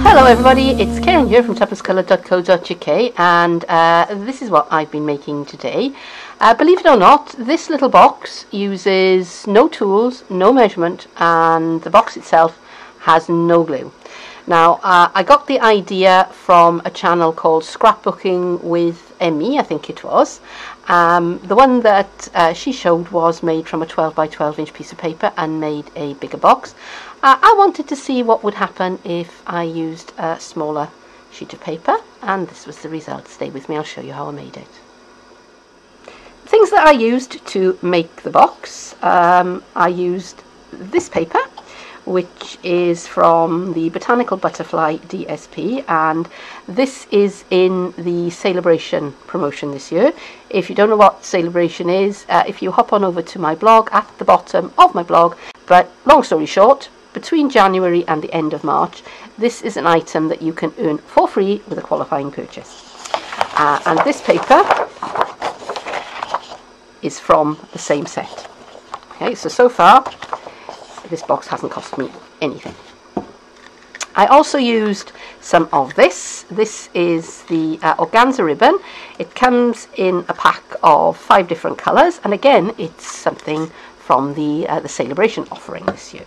Hello everybody, it's Keren here from tuppencecoloured.co.uk, and this is what I've been making today. Believe it or not, this little box uses no tools, no measurement, and the box itself has no glue. Now, I got the idea from a channel called Scrapbooking with Emmy, I think it was. The one that she showed was made from a 12 by 12 inch piece of paper and made a bigger box. I wanted to see what would happen if I used a smaller sheet of paper, and this was the result. Stay with me, I'll show you how I made it. Things that I used to make the box, I used this paper, which is from the Botanical Butterfly DSP, and this is in the Celebration promotion this year. If you don't know what Celebration is, if you hop on over to my blog, at the bottom of my blog, but long story short, between January and the end of March, this is an item that you can earn for free with a qualifying purchase. And this paper is from the same set. Okay, so far, this box hasn't cost me anything. I also used some of this. This is the organza ribbon. It comes in a pack of 5 different colours, and again, it's something from the Celebration offering this year.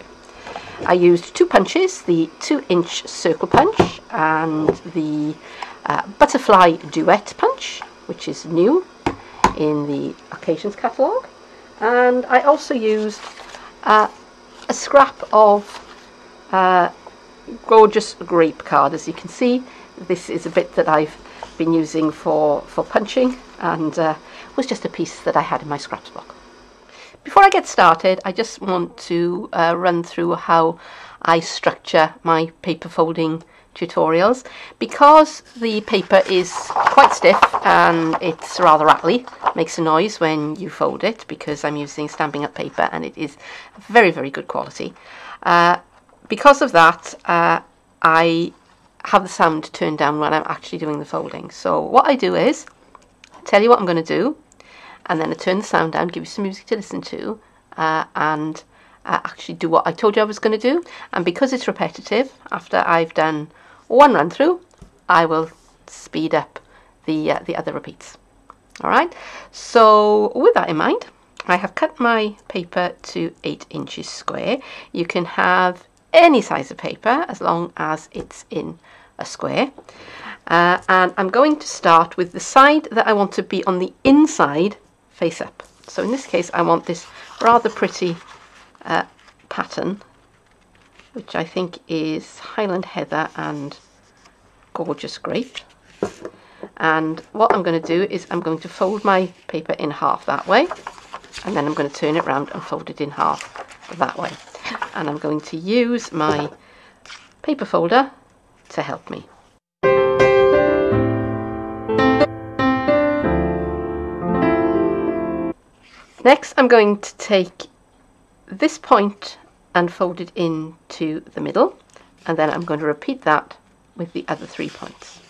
I used 2 punches, the 2-inch circle punch and the butterfly duet punch, which is new in the occasions catalogue. And I also used a scrap of gorgeous grape card. As you can see, this is a bit that I've been using for punching, and was just a piece that I had in my scraps box. Before I get started, I just want to run through how I structure my paper folding tutorials. Because the paper is quite stiff and it's rather rattly, makes a noise when you fold it, because I'm using Stampin Up paper and it is very, very good quality. Because of that, I have the sound turned down when I'm actually doing the folding. So what I do is tell you what I'm going to do, and then I turn the sound down, give you some music to listen to, and actually do what I told you I was going to do. And because it's repetitive, after I've done one run through, I will speed up the other repeats. Alright, so with that in mind, I have cut my paper to 8 inches square. You can have any size of paper as long as it's in a square. And I'm going to start with the side that I want to be on the inside face up. So in this case, I want this rather pretty pattern, which I think is Highland Heather and Gorgeous Grape. And what I'm going to do is I'm going to fold my paper in half that way, and then I'm going to turn it around and fold it in half that way. And I'm going to use my paper folder to help me. Next, I'm going to take this point and fold it into the middle, and then I'm going to repeat that with the other 3 points.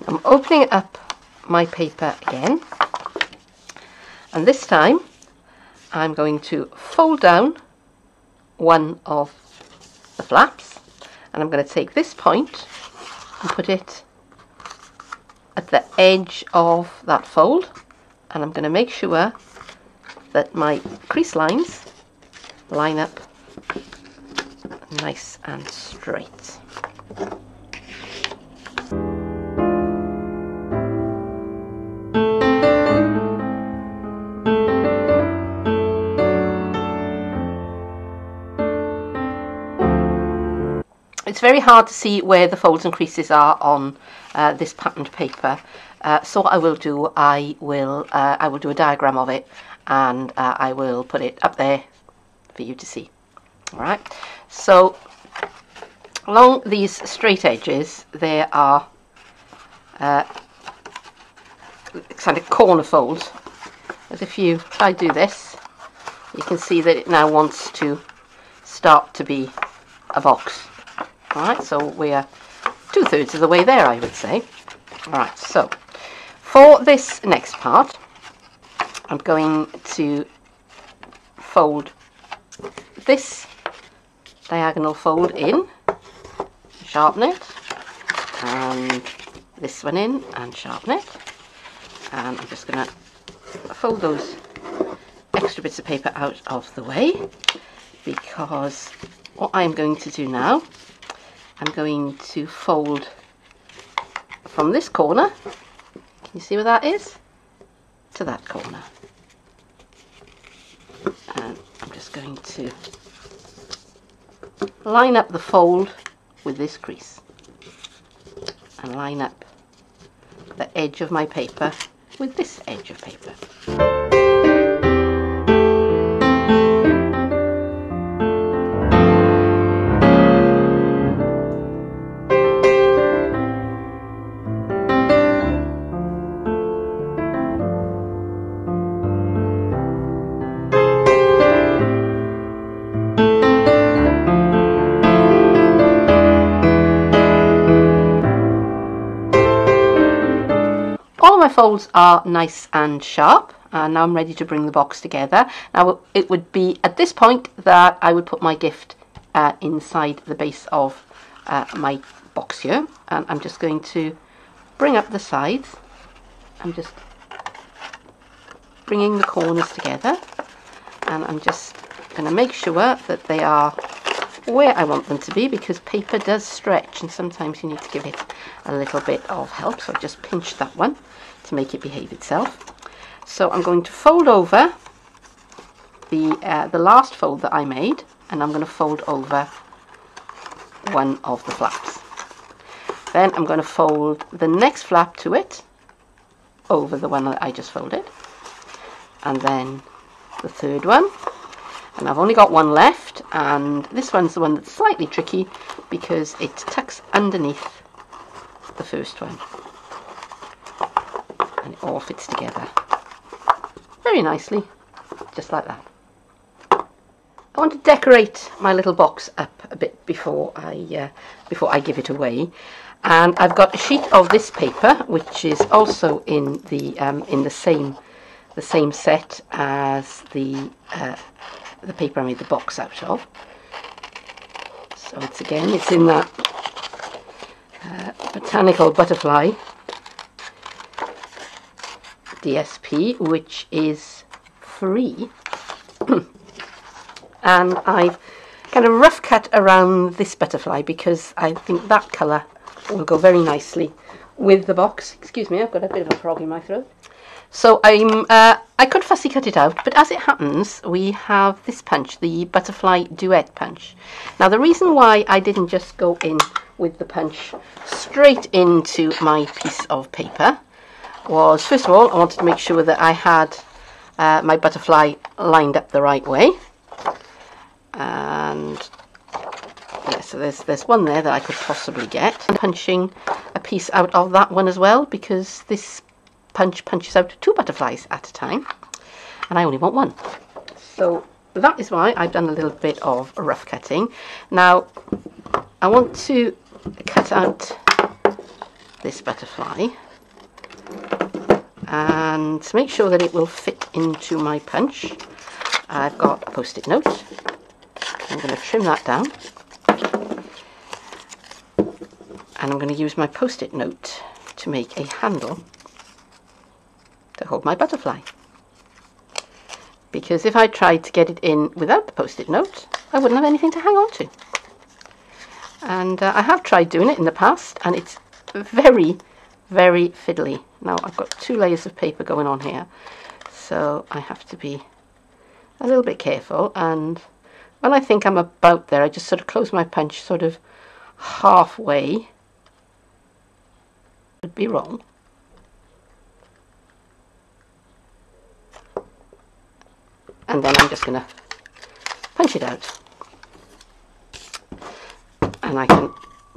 I'm opening up my paper again, and this time I'm going to fold down one of the flaps, and I'm going to take this point and put it at the edge of that fold, and I'm going to make sure that my crease lines line up nice and straight. It's very hard to see where the folds and creases are on this patterned paper, so what I will do, I will do a diagram of it, and I will put it up there for you to see. Alright, so along these straight edges there are kind of corner folds, but if you try to do this, you can see that it now wants to start to be a box. Alright, so we're 2/3 of the way there, I would say. Alright, so for this next part, I'm going to fold this diagonal fold in, sharpen it, and this one in and sharpen it, and I'm just going to fold those extra bits of paper out of the way, because what I'm going to do now, I'm going to fold from this corner, can you see where that is, to that corner, and I'm just going to line up the fold with this crease and line up the edge of my paper with this edge of paper. My folds are nice and sharp, and now I'm ready to bring the box together. Now it would be at this point that I would put my gift inside the base of my box here, and I'm just going to bring up the sides. I'm just bringing the corners together, and I'm just going to make sure that they are where I want them to be, because paper does stretch and sometimes you need to give it a little bit of help. So I've just pinched that one to make it behave itself. So I'm going to fold over the last fold that I made, and I'm going to fold over one of the flaps. Then I'm going to fold the next flap to it over the one that I just folded, and then the third one, and I've only got one left, and this one's the one that's slightly tricky because it tucks underneath the first one, and it all fits together very nicely, just like that. I want to decorate my little box up a bit before I give it away, and I've got a sheet of this paper which is also in the same set as the paper I made the box out of. So it's in that botanical butterfly DSP, which is free. And I've kind of rough cut around this butterfly because I think that colour will go very nicely with the box. Excuse me, I've got a bit of a frog in my throat. So I could fussy cut it out, but as it happens, we have this punch, the butterfly duet punch. Now the reason why I didn't just go in with the punch straight into my piece of paper was, first of all, I wanted to make sure that I had my butterfly lined up the right way. And yeah, so there's one there that I could possibly get. I'm punching a piece out of that one as well, because this punch punches out 2 butterflies at a time, and I only want one. So that is why I've done a little bit of rough cutting. Now I want to cut out this butterfly and to make sure that it will fit into my punch. I've got a post-it note. I'm going to trim that down, and I'm going to use my post-it note to make a handle to hold my butterfly, because if I tried to get it in without the post-it note, I wouldn't have anything to hang on to. And I have tried doing it in the past, and it's very, very fiddly. Now I've got 2 layers of paper going on here, so I have to be a little bit careful, and when I think I'm about there, I just sort of close my punch sort of halfway. Would be wrong. And then I'm just going to punch it out, and I can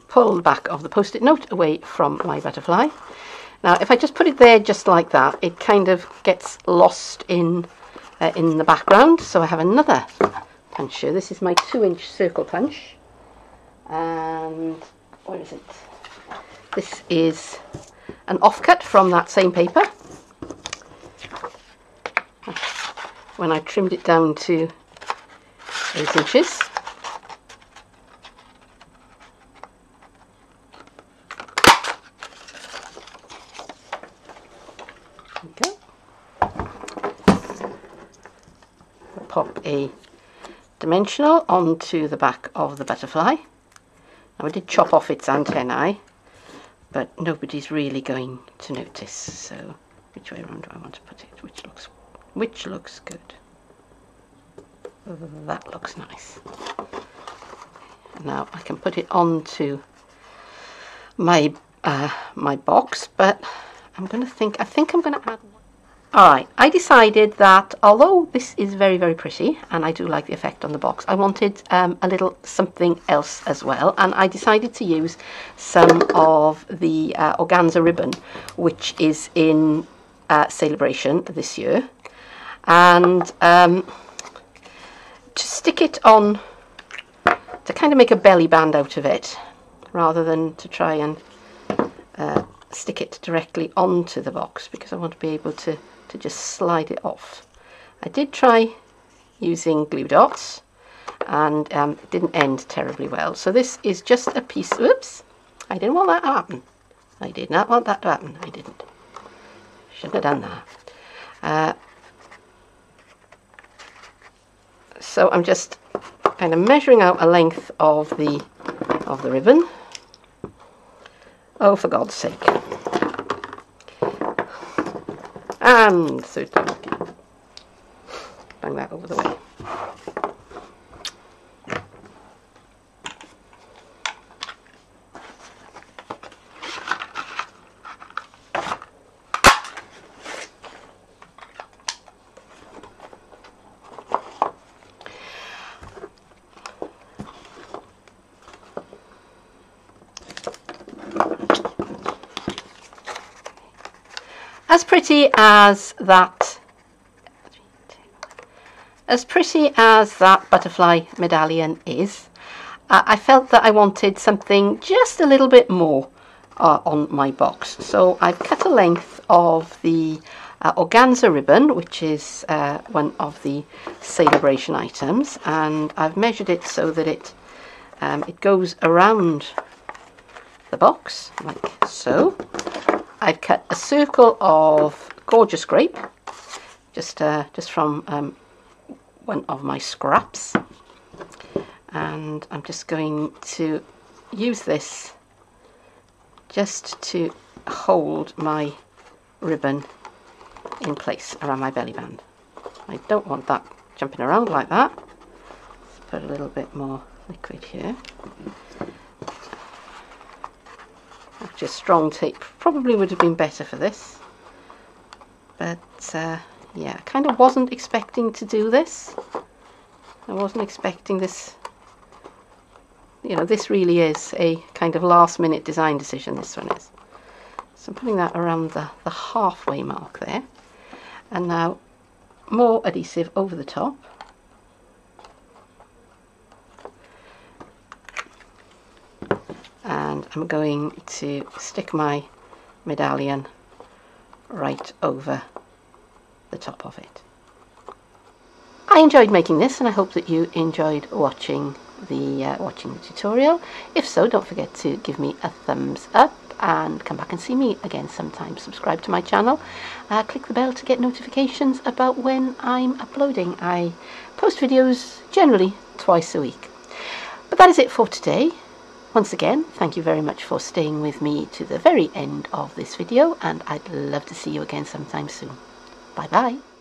pull the back of the post-it note away from my butterfly. Now if I just put it there just like that, it kind of gets lost in the background. So I have another punch here. This is my 2-inch circle punch, and where is it? This is an offcut from that same paper. I when I trimmed it down to 8 inches. There we go. I'll pop a dimensional onto the back of the butterfly. Now I did chop off its antennae, but nobody's really going to notice, so which way around do I want to put it? Which looks good? That looks nice. Now I can put it onto my my box, but I think I'm going to add. Alright, I decided that although this is very, very pretty and I do like the effect on the box, I wanted a little something else as well, and I decided to use some of the organza ribbon, which is in Celebration this year, and to stick it on, to kind of make a belly band out of it, rather than to try and stick it directly onto the box, because I want to be able to just slide it off. I did try using glue dots, and it didn't end terribly well. So this is just a piece. Oops, I didn't want that to happen. I did not want that to happen. I didn't. Shouldn't have done that. So I'm just kind of measuring out a length of the ribbon. Oh, for God's sake. And so bang that over the way. As pretty as that butterfly medallion is, I felt that I wanted something just a little bit more on my box. So I've cut a length of the organza ribbon, which is one of the Celebration items, and I've measured it so that it goes around the box like so. I've cut a circle of gorgeous grape, just from one of my scraps, and I'm just going to use this just to hold my ribbon in place around my belly band. I don't want that jumping around like that. Let's put a little bit more liquid here. Actually, strong tape probably would have been better for this, but yeah, I kind of wasn't expecting to do this. I wasn't expecting this. You know, this really is a kind of last minute design decision, this one is. So I'm putting that around the halfway mark there, and now more adhesive over the top. And I'm going to stick my medallion right over the top of it. I enjoyed making this, and I hope that you enjoyed watching the tutorial. If so, don't forget to give me a thumbs up and come back and see me again sometime. Subscribe to my channel, click the bell to get notifications about when I'm uploading. I post videos generally twice a week. But that is it for today. Once again, thank you very much for staying with me to the very end of this video, and I'd love to see you again sometime soon. Bye bye.